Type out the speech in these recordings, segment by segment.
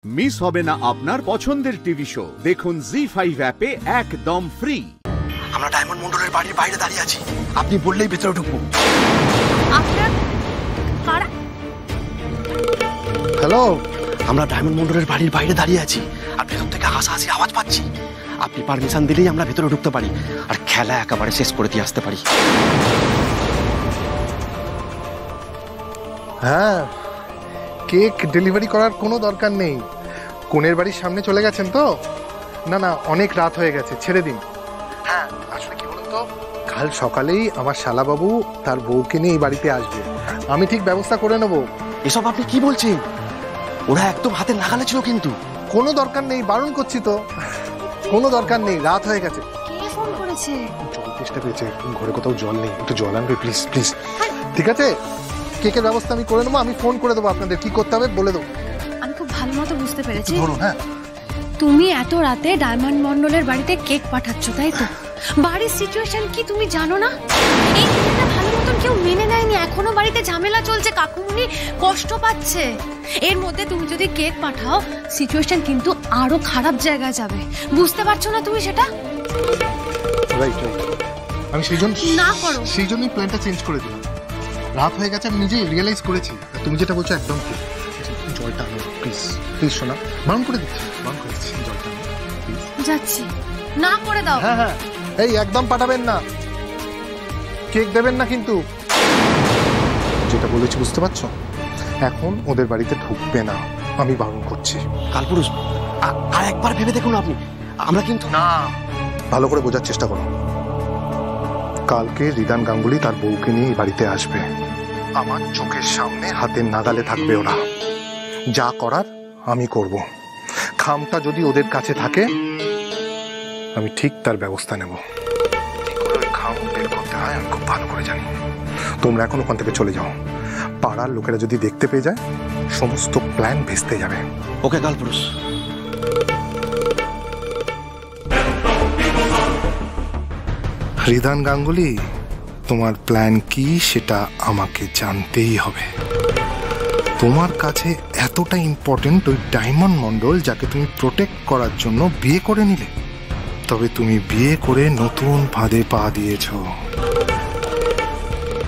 Miss হবে না আপনার পছন্দের টিভি শো। দেখুন জি5 অ্যাপে একদম ফ্রি। আমরা ডায়মন্ড মন্ডলের বাড়ির বাইরে দাঁড়িয়ে আছি, আপনি বললেই ভেতরে ঢুকবো। হ্যালো, আমরা ডায়মন্ড মন্ডলের বাড়ির বাইরে দাঁড়িয়ে আছি আর ভেতর থেকে হাসাহাসি আওয়াজ পাচ্ছি। আপনি পারমিশন দিলেই আমরা ভেতরে ঢুকতে পারি আর খেলা একেবারে শেষ করে দিয়ে আসতে পারি। হ্যাঁ, কেক ডেলিভারি করার কোনো দরকার নেই। কোনের বাড়ির সামনে চলে গেছেন তো? না না, অনেক রাত হয়ে গেছে, ছেড়ে দিন। হ্যাঁ, আসলে কি বলুন তো, কাল সকালেই আমার শালাবাবু তার বউকে নিয়ে এই বাড়িতে আসবে। আমি ঠিক ব্যবস্থা করে নেব। এসব আপনি কি বলছেন? ওরা একদম হাতে নাগালে ছিল কিন্তু। কোনো দরকার নেই, বারণ করছি তো। কোনো দরকার নেই, রাত হয়ে গেছে। কে ফোন করেছে? জল তেষ্টা পেয়েছে, ঘরে কোথাও জল নেই, একটু জল আনবে প্লিজ প্লিজ। ঠিক আছে, কেকের ব্যবস্থা আমি করে নেবো, আমি ফোন করে দেবো আপনাদের, কি করতে হবে বলে দেবো। আমি খুব ভালো মতো বুঝতে পেরেছি। ধরুন। হ্যাঁ, তুমি এত রাতে ডায়মন্ড মন্ডলের বাড়িতে কেক পাঠাচ্ছ, তাই তো? বাড়ির সিচুয়েশন কি তুমি জানো না? এই কেকটা ভালো মতন কেউ মেনে নেয়নি, এখনো বাড়িতে ঝামেলা চলছে, কাকুমনি কষ্ট পাচ্ছে। এর মধ্যে তুমি যদি কেক পাঠাও, সিচুয়েশন কিন্তু আরো খারাপ জায়গায় যাবে। বুঝতে পারছো না তুমি সেটা? Right right. আমি সেই জন্যই প্ল্যানটা চেঞ্জ করে দিলাম। রাত হয়ে গেছে, আমি নিজেই রিয়েলাইজ করেছি। তুমি যেটা বলছো একদম ঠিক। জলটা আনো প্লিজ প্লিজ, শোনা, বারণ করে দিচ্ছি জলটা আনো প্লিজ। যাচ্ছি, না করে দাও। হ্যাঁ হ্যাঁ, এই একদম পাঠাবেন না, কেক দেবেন না কিন্তু। যেটা বলেছি বুঝতে পারছো? এখন ওদের বাড়িতে ঢুকবে না, আমি বারণ করছি। কালপুরুষ, আর একবার ভেবে দেখুন আপনি, আমরা কিন্তু না, ভালো করে বোঝার চেষ্টা করো। কালকে রিদান গাঙ্গুলি তার বউকে নিয়ে এই বাড়িতে আসবে। আমার চোখের সামনে হাতের নাগালে থাকবে ওরা। যা করার আমি করব। খামটা যদি ওদের কাছে থাকে, আমি ঠিক তার ব্যবস্থা নেব। খাম বের করতে হয় আমি খুব ভালো করে জানি। তোমরা এখন ওখান থেকে চলে যাও। পাড়ার লোকেরা যদি দেখতে পেয়ে যায়, সমস্ত প্ল্যান ভেস্তে যাবে। ওকে কালপুরুষ। রিদান গাঙ্গুলি, তোমার প্ল্যান কি সেটা আমাকে জানতেই হবে। তোমার কাছে এতটা ইম্পর্টেন্ট ওই ডায়মন্ড মন্ডল, যাকে তুমি প্রোটেক্ট করার জন্য বিয়ে করে নিলে। তবে তুমি বিয়ে করে নতুন ফাঁদে পা দিয়েছ,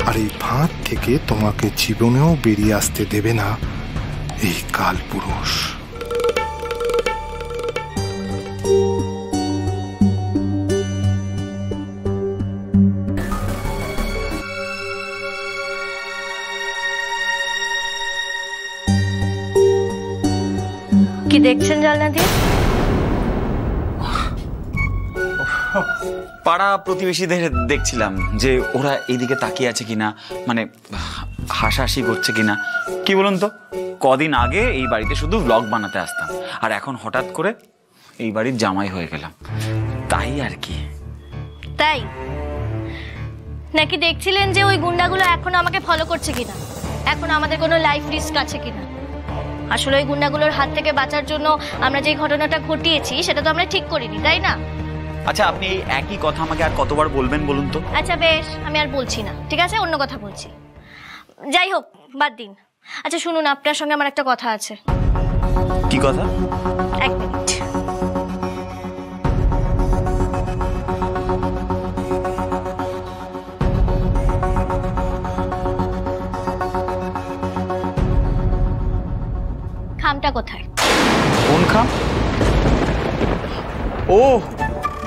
আর এই ফাঁদ থেকে তোমাকে জীবনেও বেরিয়ে আসতে দেবে না এই কালপুরুষ। কি দেখছেন জানলা দিয়ে? পাড়া প্রতিবেশীদের দেখছিলাম যে ওরা এইদিকে তাকিয়ে আছে কিনা, মানে হাসাহাসি করছে কিনা। কি বলুন তো, কদিন আগে এই বাড়িতে শুধু ব্লগ বানাতে আসতাম, আর এখন হঠাৎ করে এই বাড়ির জামাই হয়ে গেলাম, তাই আর কি। তাই নাকি দেখছিলেন যে ওই গুন্ডাগুলো এখন আমাকে ফলো করছে কিনা, এখন আমাদের কোনো লাইফ রিস্ক আছে কিনা? আসলে ওই গুন্ডাগুলোর হাত থেকে বাঁচার জন্য আমরা যে ঘটনাটা ঘটিয়েছি সেটা তো আমরা ঠিক করিনি, তাই না? আচ্ছা, আপনি এই একই কথা আমাকে আর কতবার বলবেন বলুন তো? আচ্ছা বেশ, আমি আর বলছি না, ঠিক আছে, অন্য কথা বলছি। যাই হোক, বাদ দিন। আচ্ছা শুনুন, আপনার সঙ্গে আমার একটা কথা আছে। কি কথা? এক মিনিট। খামটা কোথায়? কোন খাম? ও,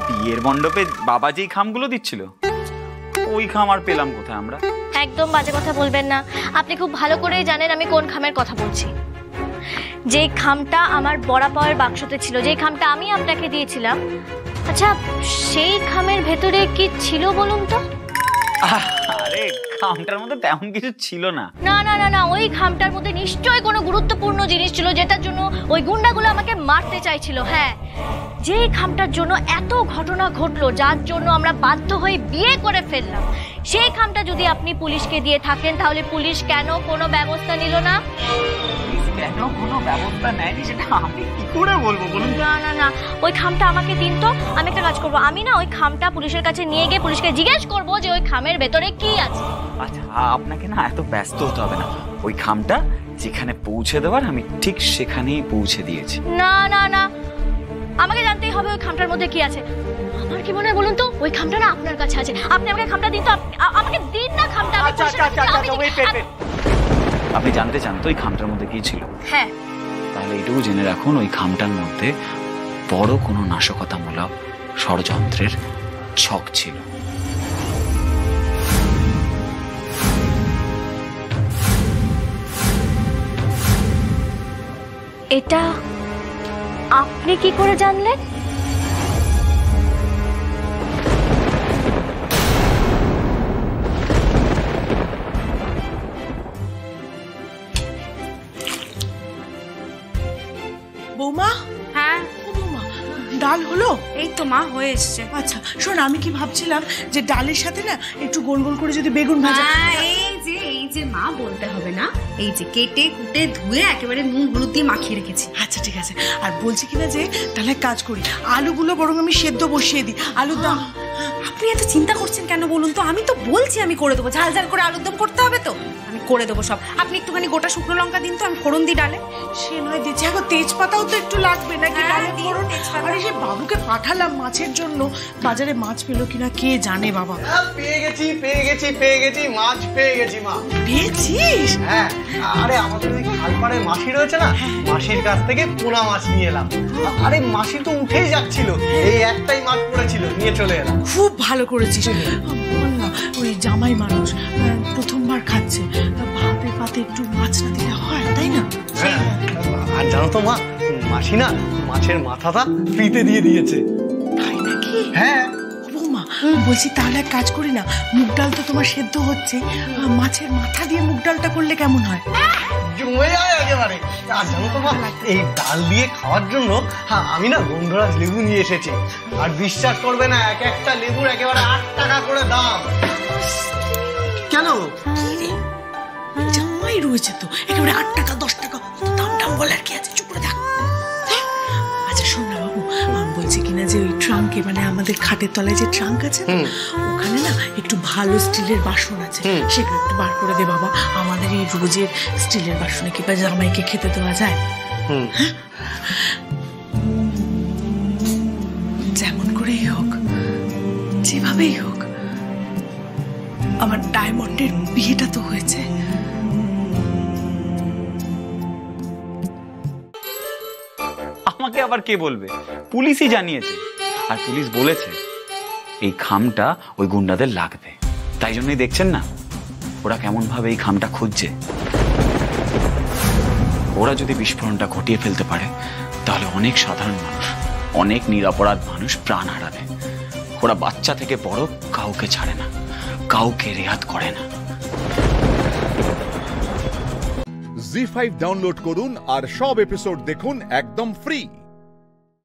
বিয়ের মণ্ডপে বাবা যেই খামগুলো দিচ্ছিল, ওই খাম আর পেলাম কোথায় আমরা? একদম বাজে কথা বলবেন না, আপনি খুব ভালো করেই জানেন আমি কোন খামের কথা বলছি। যেই খামটা আমার বড়া পাওয়ার বাক্সতে ছিল, যেই খামটা আমি আপনাকে দিয়েছিলাম। আচ্ছা, সেই খামের ভেতরে কি ছিল বলুন তো? আরে, খামটার মধ্যে তেমন কিছু ছিল না। না না না না, ওই খামটার মধ্যে নিশ্চয়ই কোনো গুরুত্বপূর্ণ জিনিস ছিল, যেটার জন্য ওই গুন্ডাগুলো আমাকে মারতে চাইছিল। হ্যাঁ, যেই খামটার জন্য এত ঘটনা ঘটলো, যার জন্য আমরা বাধ্য হয়ে বিয়ে করে ফেললাম, সেই খামটা যদি আপনি পুলিশকে দিয়ে থাকেন, তাহলে পুলিশ কেন কোনো ব্যবস্থা নিল না? কেন কোনো ব্যবস্থা নেয়নি সেটা আমি কি করে বলবো বলুন? না না না, ওই খামটা আমাকে দিন তো, আমি একটা কাজ করবো, আমি না ওই খামটা পুলিশের কাছে নিয়ে গিয়ে পুলিশকে জিজ্ঞেস করবো যে ওই খামের ভেতরে কি আছে। আচ্ছা, আপনাকে না এত ব্যস্ত হতে হবে না। ওই খামটা যেখানে পৌঁছে দেওয়ার আমি ঠিক সেখানেই পৌঁছে দিয়েছি। না না না, আমাকে জানতেই হবে ওই খামটার মধ্যে কি আছে। আমার কি মনে হয় বলুন তো, ওই খামটা না আপনার কাছে আছে। আপনি আমাকে খামটা দিন তো, আমাকে দিন না খামটা। আপনি জানতে চান তো ওই খামটার মধ্যে কি ছিল? হ্যাঁ। তাহলে এটুকু জেনে রাখুন, ওই খামটার মধ্যে বড় কোনো নাশকতামূলক ষড়যন্ত্রের ছক ছিল। এটা আপনি কি করে জানলেন? বৌমা, হ্যাঁ বৌমা, ডাল হলো? এই তো মা হয়ে এসছে। আচ্ছা শোন, আমি কি ভাবছিলাম যে ডালের সাথে না একটু গোল গোল করে যদি বেগুন ভাজা। এই যে মা বলতে হবে না, এই যে কেটে কুটে ধুয়ে একেবারে নুন হলুদ দিয়ে মাখিয়ে রেখেছি। আচ্ছা ঠিক আছে। আর বলছি কিনা যে তাহলে কাজ করি, আলুগুলো বরং আমি সেদ্ধ বসিয়ে দিই। আলুর দম। আপনি এত চিন্তা করছেন কেন বলুন তো? আমি তো বলছি আমি করে দেবো, ঝাল ঝাল করে আলুর দম করতে হবে তো, আমি করে দেবো সব। আপনি একটুখানি গোটা শুকনো লঙ্কা দিন তো, আমি ফোড়ন দিই ডালে। সে নয় দিচ্ছি, এখন তেজপাতাও তো একটু লাগবে নাকি? হ্যাঁ, ডালে দিন ফোড়ন। তেজপাতা। আরে সে বাবুকে পাঠালাম মাছের জন্য, বাজারে মাছ পেলো কিনা কে জানে বাবা। পেয়ে গেছি মাছ পেয়ে গেছি মা। পেয়েছিস? হ্যাঁ, আরে আমাদের ওই খালপাড়ের মাসি রয়েছে না, মাসির কাছ থেকে পোনা মাছ নিয়ে এলাম। আরে মাসি তো উঠেই যাচ্ছিল, এই একটাই মাছ পড়েছিল, নিয়ে চলে এলাম। খুব ভালো করেছিস। বল না, ওই জামাই মানুষ প্রথমবার খাচ্ছে, ভাতে পাতে একটু মাছ না দিলে হয়, তাই না? আর জানো তো মা, মাসি না মাছের মাথাটা ফ্রিতে দিয়ে দিয়েছে। তাই নাকি? হ্যাঁ। বৌমা, বলছি তাহলে এক কাজ করি না, মুগ ডাল তো তোমার সেদ্ধ হচ্ছে, মাছের মাথা দিয়ে মুগ ডালটা করলে কেমন হয়? জমে যায় একেবারে। আর জানো তো মা, এই ডাল দিয়ে খাওয়ার জন্য আমি না গন্ধরাজ লেবু নিয়ে এসেছি। আর বিশ্বাস করবে না, এক একটা লেবুর একেবারে 8 টাকা করে দাম। কেন? জামাই রয়েছে তো, একেবারে 8 টাকা 10 টাকা দাম দাম বলার কি আছে, চুপ করে থাক। আচ্ছা শোন না বাবু, আমি বলছি কিনা যে ওই ট্রাঙ্কে, মানে আমাদের খাটের তলায় যে ট্রাঙ্ক আছে না, ওখানে না একটু ভালো স্টিলের বাসন আছে, সেগুলো একটু বার করে দে বাবা। আমাদের এই রোজের স্টিলের বাসনে কি বা জামাইকে খেতে দেওয়া যায়? যেমন করেই হোক, যেভাবেই হোক, আমার ডায়মন্ডের বিয়েটা তো হয়েছে। আমাকে আবার কে বলবে? পুলিশই জানিয়েছে, আর পুলিশ বলেছে এই খামটা ওই গুন্ডাদের লাগবে। তাই জন্যই দেখছেন না ওরা কেমন ভাবে এই খামটা খুঁজছে। ওরা যদি বিস্ফোরণটা ঘটিয়ে ফেলতে পারে, তাহলে অনেক সাধারণ মানুষ, অনেক নিরপরাধ মানুষ প্রাণ হারাবে। ওরা বাচ্চা থেকে বড় কাউকে ছাড়ে না, কাউকে রেহাত করে না। জি5 ডাউনলোড করুন আর সব এপিসোড দেখুন একদম ফ্রি।